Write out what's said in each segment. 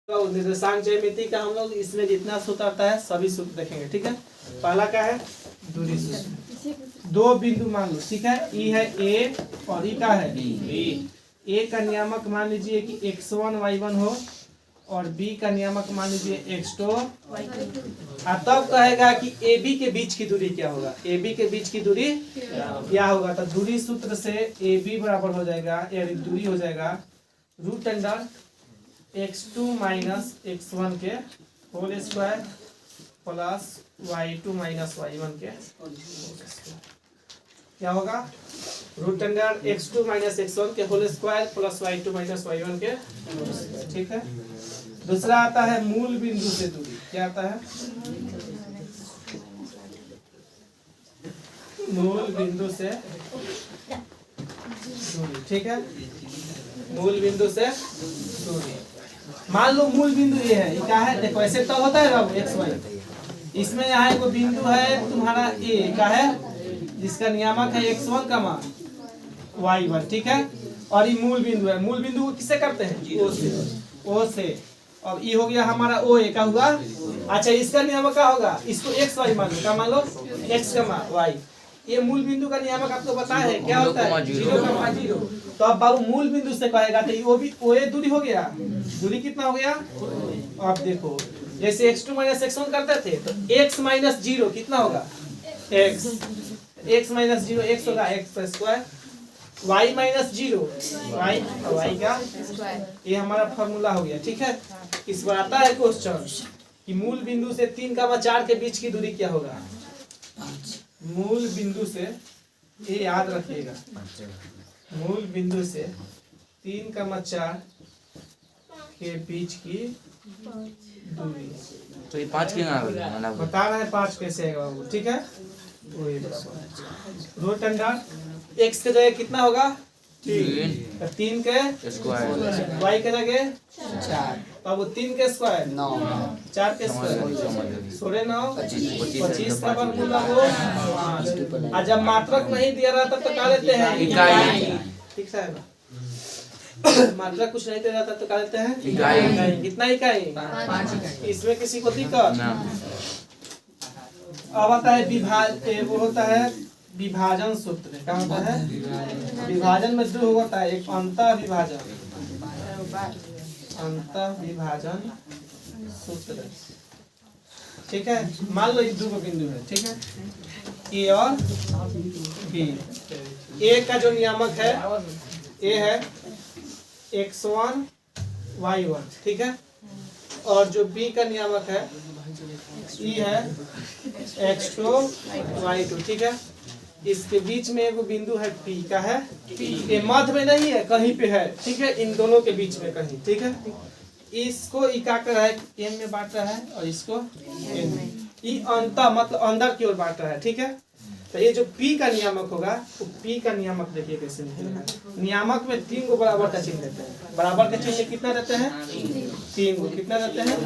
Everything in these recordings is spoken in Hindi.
निर्देशांक ज्यामिति का हम लोग इसमें जितना सूत्र आता है सभी सूत्र देखेंगे। ठीक है, पहला क्या है दूरी सूत्र। दो बिंदु मान लो, ठीक है, ई है ए और ई का है बी। ए का नियामक मान लीजिए कि x1 y1 हो और बी का नियामक मान लीजिए x2 y2। तब कहेगा कि ए बी के बीच की दूरी क्या होगा। ए बी के बीच की दूरी क्या होगा, तो दूरी सूत्र से ए बी बराबर हो जाएगा, यानी दूरी हो जाएगा root under x2 minus x1 के whole square plus y2 minus y1 के क्या होगा, root under x2 minus x1 के whole square plus y2 minus y1 के। ठीक है, दूसरा आता है मूल बिंदु से दूरी। क्या आता है, मूल बिंदु से दूरी। ठीक है, मूल बिंदु से दूरी। मान लो मूल बिंदु ये है, क्या है, देखो ऐसे तो होता है बाबू एक्स वाई। इसमें यहाँ एक बिंदु है तुम्हारा ए का है जिसका नियामक है x1 का मान y1। ठीक है, और ये मूल बिंदु है। मूल बिंदु को किससे करते हैं, ओ से। ओ से अब ये हो गया हमारा ओ ए का हुआ। अच्छा, इसका नियामक क्या होगा, इसको एक्स वाई मान लो। क्या मान लो, एक्स का मान वाई। ये मूल बिंदु का नियामक आपको पता है क्या होता है, 0,0। तो अब बाबू मूल बिंदु से कहेगा तो वो भी ओ ए दूरी हो गया। दूरी कितना हो गया, आप देखो जैसे x2 माइनस x1 करते थे तो x माइनस 0 कितना होगा, x माइनस 0 x होगा x square, y minus 0 y का ये हमारा फॉर्मूला हो गया। ठीक है, इस बार आता है क्वेश्चन कि मूल बिंदु से 3,4 के बीच की दूरी क्या होगा। मूल बिंदु से, ये याद रखिएगा, मूल बिंदु से 3,4 के बीच की दूरी। तो ये 5 की बता रहे हैं 5 कैसे है बाबू। ठीक है, रूट अंडर एक्स के जगह कितना होगा 3 के स्क्वायर, वाई के जगह 4। अब 3 के स्क्वायर 9, 4 के स्क्वायर 16, 25 का वर्गमूल हो 5। और जब मात्रक नहीं दिया रहता तो क्या लेते हैं, इकाई। ठीक है, मात्रक कुछ नहीं दिया रहता तो क्या लेते हैं, इकाई। कितना इकाई, 5। इसमें किसी को दिक्कत। अब आता है वो होता है विभाजन सूत्र। क्या होता है, विभाजन में दो होता है, एक अंतः विभाजन, अंतः विभाजन सूत्र। ठीक है, मान लो ये दो बिंदु है। ठीक है, ए और बी। ए का जो नियामक है ए है x1 y1। ठीक है, और जो बी का नियामक है ई है x2 y2। ठीक है, इसके बीच में एक बिंदु है P का है, ये मध्य में नहीं है, कहीं पे है। ठीक है, इन दोनों के बीच में कहीं। ठीक है, इसको ई का कर है m में बांट रहा है और इसको n में, ई अंतर मतलब अंदर की ओर बांट रहा है। ठीक है, तो ये जो P का नियामक होगा वो P का नियामक देखिए कैसे निकलेगा। नियामक में 3 को बराबर का चिन्ह देते हैं। बराबर का चिन्ह कितना देते हैं, 3 को। कितना देते हैं,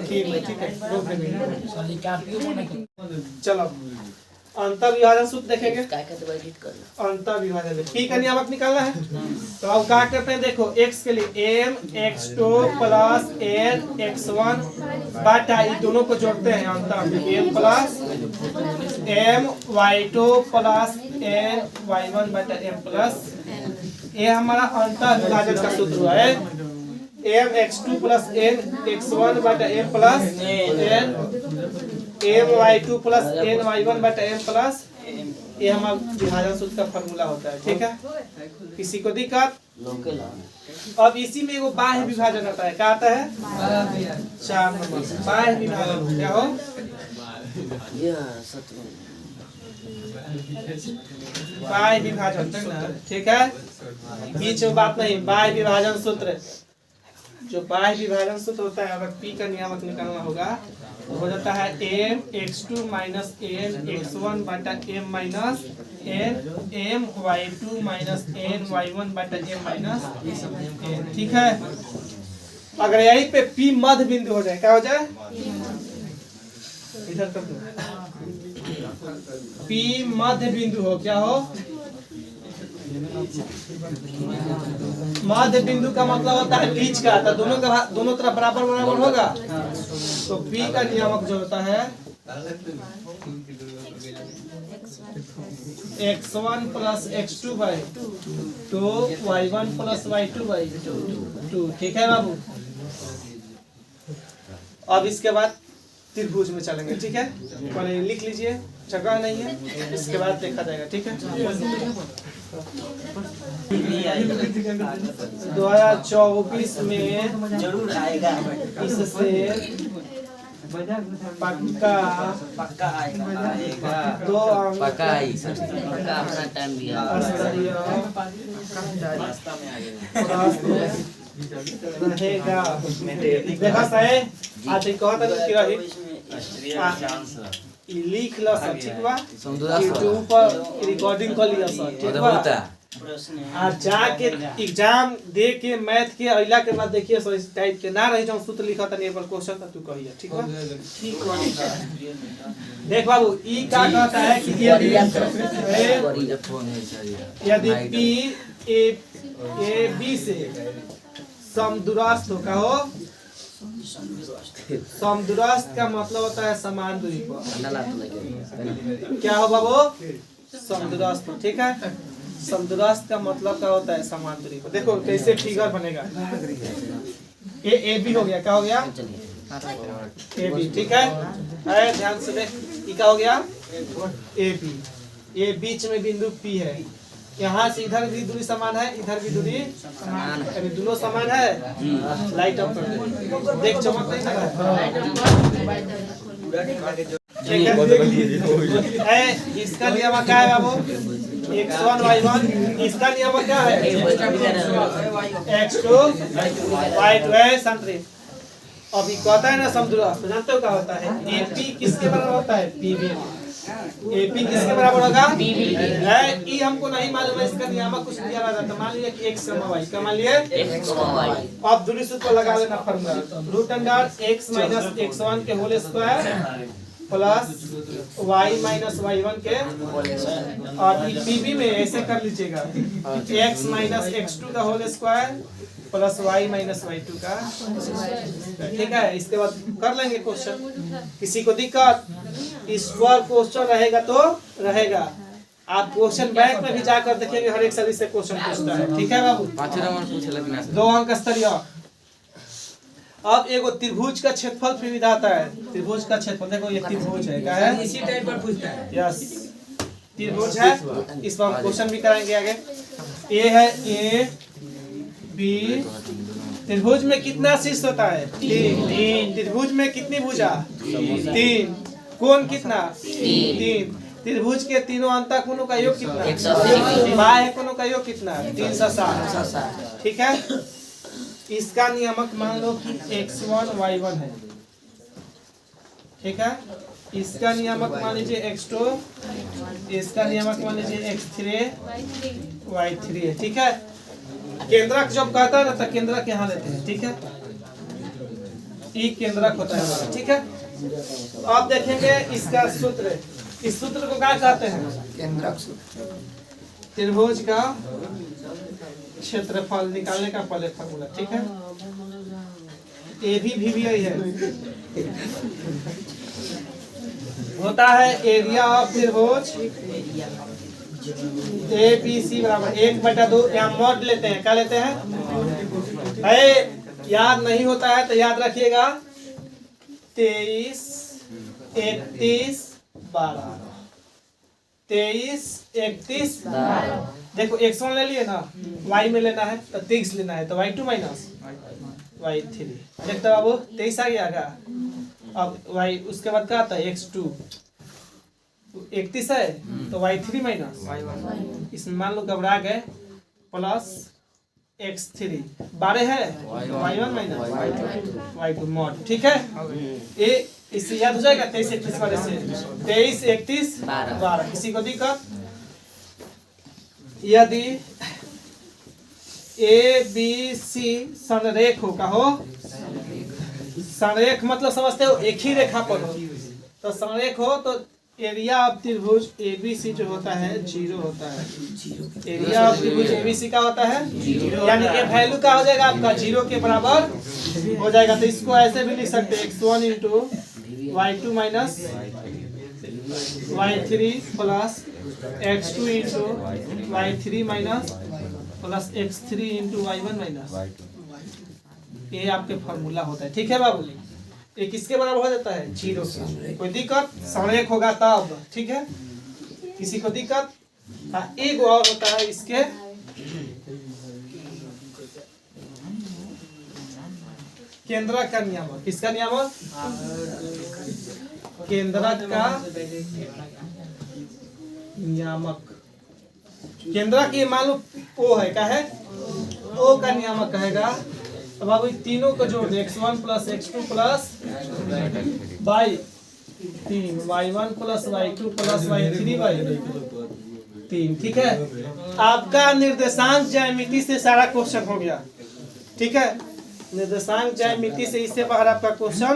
3। ठीक है, चलो अंतर विभाजन सूत्र देखेंगे। अंतर विभाजन P का नियामक निकालना है तो अब क्या करते हैं, देखो x के लिए m x2 plus n x1 बाटा, ये दोनों को जोड़ते हैं अंतर m plus m y2 plus n y1 बाटा m प्लस, ये हमारा अंतर विभाजन का सूत्र है। m x2 plus n x1 बाटा m plus n m y2 plus n y1 बटा m प्लस, ये हमारा विभाजन सूत्र का फॉर्मूला होता है। ठीक है, किसी को दिक्कत। अब इसी में एगो बाह्य विभाजन आता है। क्या आता है, 4 नंबर बाह्य विभाजन। क्या हो, बाह्य विभाजन। ठीक है, बीच में बात नहीं, बाह्य विभाजन सूत्र। जो बाह्य विभाजन सूत्र होता है, अगर P का नियामक निकालना होगा तो हो जाता है m x2 minus n x1 बटा m minus n m y2 minus n y1 बटा m माइनस n। ठीक है, अगर यहीं पे P मध्य बिंदु हो जाए, क्या हो जाए, इधर कर दो, P मध्य बिंदु हो, क्या हो, मध्य बिंदु का मतलब होता है बीच का, तो दोनों तरफ बराबर बराबर होगा। तो P का नियामक जो होता है x1 plus x2 by 2 y1 plus y2 by 2। ठीक है बाबू। अब इसके बाद त्रिभुज में चलेंगे। ठीक है, पहले लिख लीजिए, जगह नहीं है, इसके बाद देखा जाएगा। ठीक है, 2024 में जरूर आएगा, इससे पक्का आएगा। 2 अंक पक्का अपना टाइम दिया रहेगा। देखा सही आज कहता कि रही लिख लो सब। ठीक बा, यूट्यूब पर रिकॉर्डिंग कर लिया सब। ठीक बा, आ जाके एग्जाम दे के मैथ के अइला के बाद देखिए सो इस टाइप के ना रही जो सूत्र लिखा था नहीं पर क्वेश्चन तू कहिए। ठीक बा, देख बाबू ई का कहता है कि यदि P A B से समदूरस्थ हो, का हो समदूरस्थ का मतलब होता है समान दूरी पर। क्या हो बाबू, समदूरस्थ। ठीक है, समदूरस्थ का मतलब क्या होता है समान दूरी पर। देखो कैसे फिगर बनेगा, ए बी हो गया, क्या हो गया ए बी। ठीक है, अरे ध्यान से देख, ये क्या हो गया ए बी। ये बीच में बिंदु P है, यहाँ से इधर भी दूरी समान है, इधर भी दूरी समान है, दोनों समान है। लाइट ऑफ कर दे, देख चमक नहीं है। इसका नियम क्या है बाबू, x1 y1, इसका नियम क्या है x2 y2 है संतरी। अभी कहता है ना समदूरस्थ, जानते हो क्या होता है, AP किसके बराबर होता है PB। AP किसके बराबर होगा PB है। ये हमको नहीं मालूम है, इसका नियामक कुछ दिया रहता है। मान लीजिए कि x, y का मान लिए x, y। अब दूरी सूत्र लगा लेना formula, root under x minus x1 के whole square plus y minus y1 के। और PB में ऐसे कर लीजिएगा, x माइनस x2 का whole square plus y minus y2 का। ठीक है, इसके बाद कर लेंगे क्वेश्चन। किसी को दिक्कत, इस पर क्वेश्चन रहेगा तो रहेगा, आप क्वेश्चन बैंक में भी जाकर देखेंगे, हर एक सदी से क्वेश्चन पूछता है। ठीक है बाबू, 2 अंक स्तरीय। अब एगो त्रिभुज का क्षेत्रफल फिर विधाता है। त्रिभुज का क्षेत्रफल देखो, ये त्रिभुज है, क्या है इसी टाइप पर पूछता है। यस, त्रिभुज है, इस पर हम क्वेश्चन भी कराएंगे आगे। ए है A B, त्रिभुज में कितना शीर्ष होता है 3। त्रिभुज में कितनी भुजा 3, कोण कितना 3। त्रिभुज के तीनों अंतःकोणों का योग कितना 180, बाह्य कोणों का योग कितना 360। ठीक है, इसका नियामक मान लो कि x1 y1 है। ठीक है, इसका नियामक मान लीजिए x2, इसका नियामक मान लीजिए x3 y3 है। ठीक है, केंद्रक जब कहता है ना तो केंद्रक यहाँ लेते हैं। ठीक है, ई केंद्रक होता है। ठीक है, अब देखेंगे इसका सूत्र, इस सूत्र को क्या कहते हैं केंद्रक सूत्र। त्रिभुज का क्षेत्रफल निकालने का पहले फॉर्मूला। ठीक है, ए भी है होता है एरिया ऑफ त्रिभुज ABC बराबर 1/2। यहाँ मॉड लेते हैं, क्या लेते हैं, याद नहीं होता है तो याद रखिएगा 23 31 12। 23 31 12। देखो x1 ले लिए ना, y में लेना है तो 23 लेना है, तो y2 माइनस y3। देखते बाबू 23 आ गया का। अब y उसके बाद क्या आता है x2, 31 है तो y3 माइनस, इसमें मान लो घबरा गए, प्लस x3 12 है y1 माइनस y2 मॉड। ठीक है, ये इससे याद हो जाएगा 23 31 वाले से 23 31 12। किसी को दिक्कत, यदि ABC संरेख हो, का हो संरेख मतलब समझते हो एक ही रेखा पर हो, तो संरेख हो तो एरिया ऑफ त्रिभुज एबीसी जो होता है 0 होता है। एरिया ऑफ त्रिभुज एबीसी का होता है 0, यानी ये वैल्यू का हो जाएगा आपका 0 के बराबर हो जाएगा। तो इसको ऐसे भी लिख सकते हैं x1 into y2 minus y3 plus x2 into y3 minus plus x3 into y1 minus. ये आपके फॉर्मूला होता है, ठीक है बाबू। ये किसके बराबर हो जाता है 0 से। कोई दिक्कत? समेक होगा तब, ठीक है। किसी को दिक्कत? हाँ, एक और होता है इसके केंद्रक का नियामक। किसका नियामक? केंद्रक का नियामक। केंद्रक ये मान लो ओ है, क्या है? ओ का नियामक कहेगा। अब आप तीनों को जोड़ दें, x1 plus x2 plus y3 y1 plus y2 plus y3 y3, ठीक है। आपका निर्देशांक ज्यामिति से सारा क्वेश्चन हो गया, ठीक है। निर्देशांक ज्यामिति से इससे बाहर आपका क्वेश्चन,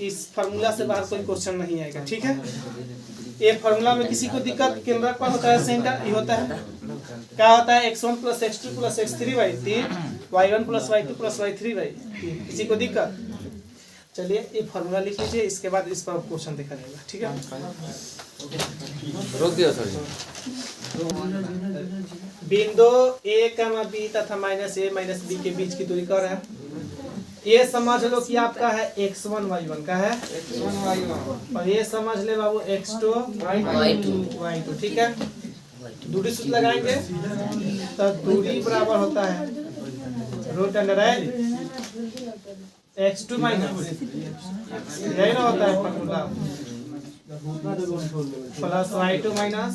इस फार्मूला से बाहर कोई क्वेश्चन नहीं आएगा, ठीक है। ये फार्मूला में किसी को दिक्कत? केंद्रक पर होता है सेंटर, ये होता है क्या होता है x1 plus x2 plus x3 y3 y1 plus y2 plus y3 y3। किसी को दिक्कत? चलिए ये फार्मूला लिख लीजिए, इसके बाद इस पर क्वेश्चन देखा जाएगा, ठीक है। रोक दिया सर। बिंदु a, b तथा -a -b के बीच की दूरी कर है। ये समझ लो कि आपका है x1 y1 का है x1 y1, और ये समझ ले बाबू x2 y2, ठीक है। दूरी सूत्र लगाएंगे तो दूरी बराबर होता है रूट अंडर x2 माइनस, यही ना होता है फॉर्मूला, प्लस y2 माइनस।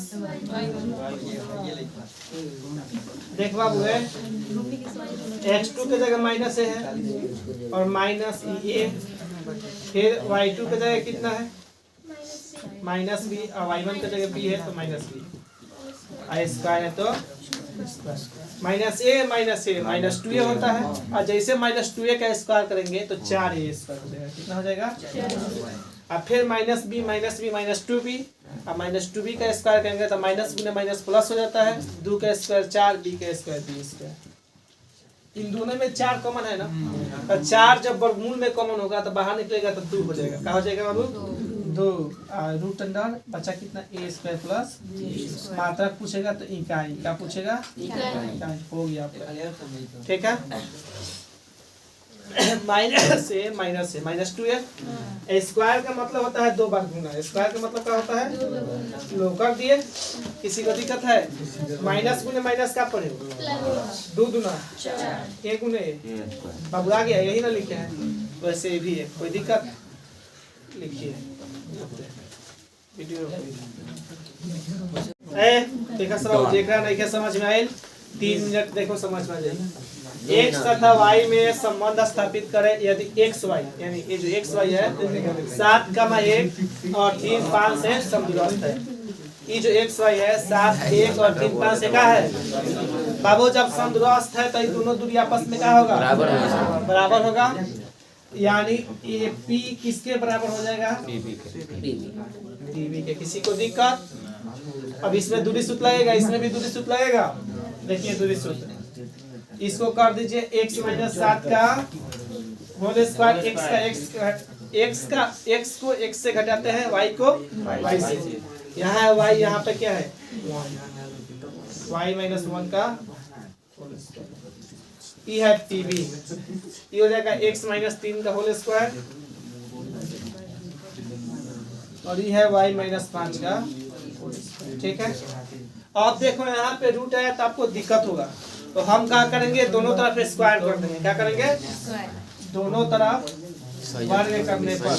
देख बाबू है x2 के जगह माइनस ए है और माइनस ए, फिर y2 के जगह कितना है माइनस बी, और y1 के जगह बी है तो माइनस बी, आई स्क्वायर है तो माइनस 2a होता है। और जैसे -2a का स्क्वायर करेंगे तो 4a स्क्वायर हो जाएगा। कितना हो जाएगा? और फिर माइनस बी -2b, और -2b का स्क्वायर करेंगे तो माइनस बी में माइनस प्लस हो जाता है, 2 का स्क्वायर 4, b का स्क्वायर b स्क्वायर। इन दोनों में 4 कॉमन है ना, और 4 जब वर्गमूल में कॉमन होगा तो बाहर निकलेगा तो 2 हो जाएगा। क्या हो जाएगा बाबू? 2 रूट अंडर बचा कितना a स्क्वायर प्लस मात्रक पूछेगा तो इकाई, क्या पूछेगा? इकाई हो गया आपका, ठीक है। माइनस 2a स्क्वायर का मतलब होता है 2 बार गुना। स्क्वायर का मतलब क्या होता है? लो कर दिए। किसी को दिक्कत है? माइनस गुने माइनस का पड़े 2 दूना 1 गुने बाबू आ गया, यही ना लिखे हैं। वैसे भी है, कोई दिक्कत? लिखिए वीडियो देखा सब देख रहा नहीं क्या समझ में आयल? 3 मिनट देखो समझ में आ जाएगी। x तथा y में संबंध स्थापित करें यदि x y, यानी ये जो x y है 7,1 और 3 5 से समदूरस्थ है। ये जो x y है 7 1 और 3 5 से क्या है बाबू? जब समदूरस्थ है तो ये दोनों दूरी आपस में क्या होगा? बराबर होगा। यानी ये p किसके बराबर हो जाएगा? pb के। किसी को दिक्कत? अब इसमें दूरी सूत्र लगेगा, इसमें भी दूरी सूत्र लगेगा। देखिए दूरी सूत्र, इसको कर दीजिए x - 7 का होल स्क्वायर, x को x से घटाते हैं, y को y से। यहाँ है y, यहाँ पे क्या है y -1 का होल स्क्वायर। ये है pb, ये हो जाएगा x - 3 का होल स्क्वायर, और ये है y - 5 का होल स्क्वायर, ठीक है। अब देखो यहाँ पे रूट है तो आपको दिक्कत होगा, तो हम क्या करेंगे? दोनों तरफ स्क्वायर कर देंगे। क्या करेंगे? दोनों तरफ वर्ग करने पर।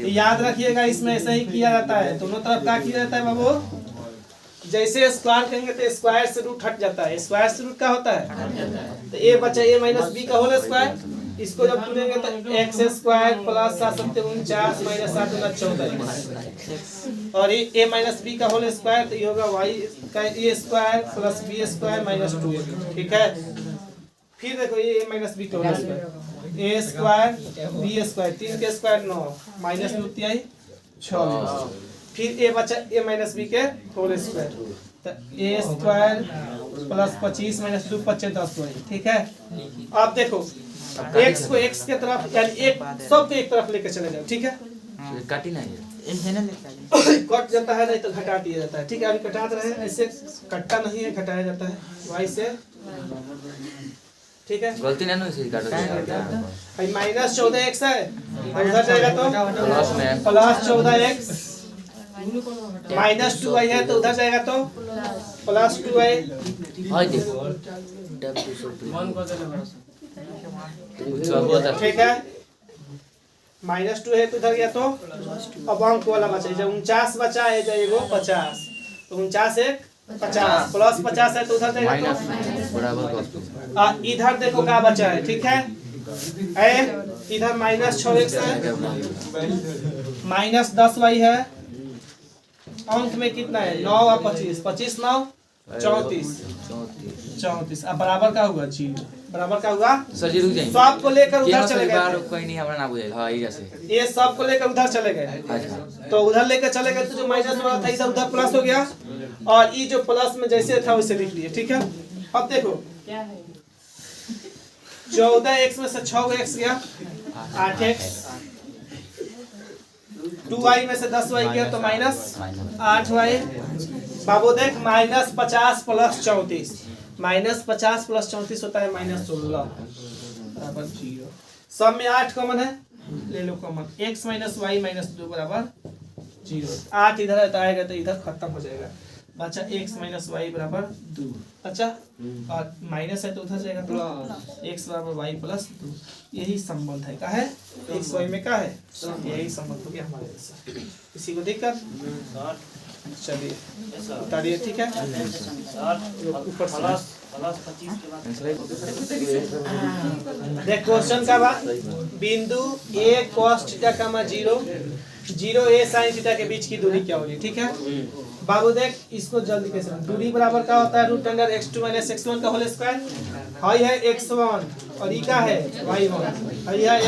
याद रखिएगा इसमें ऐसा ही किया जाता है। दोनों तरफ क्या किया जाता है बाबू? जैसे स्क्वायर करेंगे तो स्क्वायर से रूट हट जाता है। स्क्वायर से रूट क्या होता है? तो a बचा a - b का होल स्क्वायर। इसको जब चुनेंगे तो x स्क्वायर प्लस 7 7 49 माइनस 7 गुना 14, और ये a - b का होल स्क्वायर, तो ये होगा y का a square plus b square minus 2, ठीक है। फिर देखो ये a - b का whole square, a square b square, 3 के स्क्वायर 9 माइनस 2 तिहाई 26। फिर ए बचा a माइनस बी के होल स्क्वायर, तो a स्क्वायर प्लस 25 माइनस 2 25 10 वही, ठीक है। अब देखो x को x के तरफ यानी एक सब एक तरफ लेके चले जाओ, ठीक है। काटी नहीं कट जाता है नहीं तो घटा दिया जाता है, ठीक है। अभी घटाते रहे, ऐसे कटता नहीं है, घटाया जाता है y से, ठीक है। गलती नहीं ना इसे काटो भाई माइनस 14x है, उधर जाएगा तो प्लस में प्लस 14x, माइनस 2y है तो उधर जाएगा तो प्लस 2y, हाय देखो टैब 200 ठीक है। माइनस 2 है तो उधर गया तो अब अंक वाला बचा, जब 49 बचा है जाएगा 50, तो 49 एक 50 प्लस 50 है तो उधर जाएगा माइनस तो बराबर 10 इधर देखो क्या बचा है, ठीक है। इधर माइनस 6x है, माइनस 10y है, अंक में कितना है 9 और 25, 25 9 34, अब बराबर का हुआ 0, बराबर का हुआ सर जी रुक जाइए सब को लेकर उधर केवल चले सर बार गए, कोई नहीं हमारा ना बुझेगा हां ये जैसे ये सब को लेकर उधर चले गए, अच्छा तो उधर लेकर चले गए तो जो माइनस वाला था इधर उधर प्लस हो गया, और ये जो प्लस में जैसे था वैसे लिख लिए, ठीक है। अब देखो 14x में से 6x गया 8x, 2y में से 10y गया तो माइनस 8y, बाबू देख माइनस 50 प्लस 34, माइनस 50 प्लस 34 होता है माइनस 16 बराबर 0। सब में 8 कॉमन है, ले लो common, x minus Y minus 2 बराबर 0। 8 इधर है तो आएगा तो इधर खत्म हो जाएगा, बचा x माइनस वाई बराबर 2, अच्छा, और माइनस है तो उधर जाएगा तो x बराबर y प्लस 2। यही संबंध है, क्या है x y में, क्या है यही संबंध हो गया हमारे जैसा। किसी को दिक्कत? चलिए उतारिए, ठीक है। ऊपर देख क्वेश्चन का बात, बिंदु a cos theta comma 0 a sin theta के बीच की दूरी क्या होगी, ठीक है। बाबू देख इसको जल्दी कैसे, दूरी बराबर क्या होता है root under x2 minus x1 का होल स्क्वायर, हाई है x1 और ई का है y1, हाई है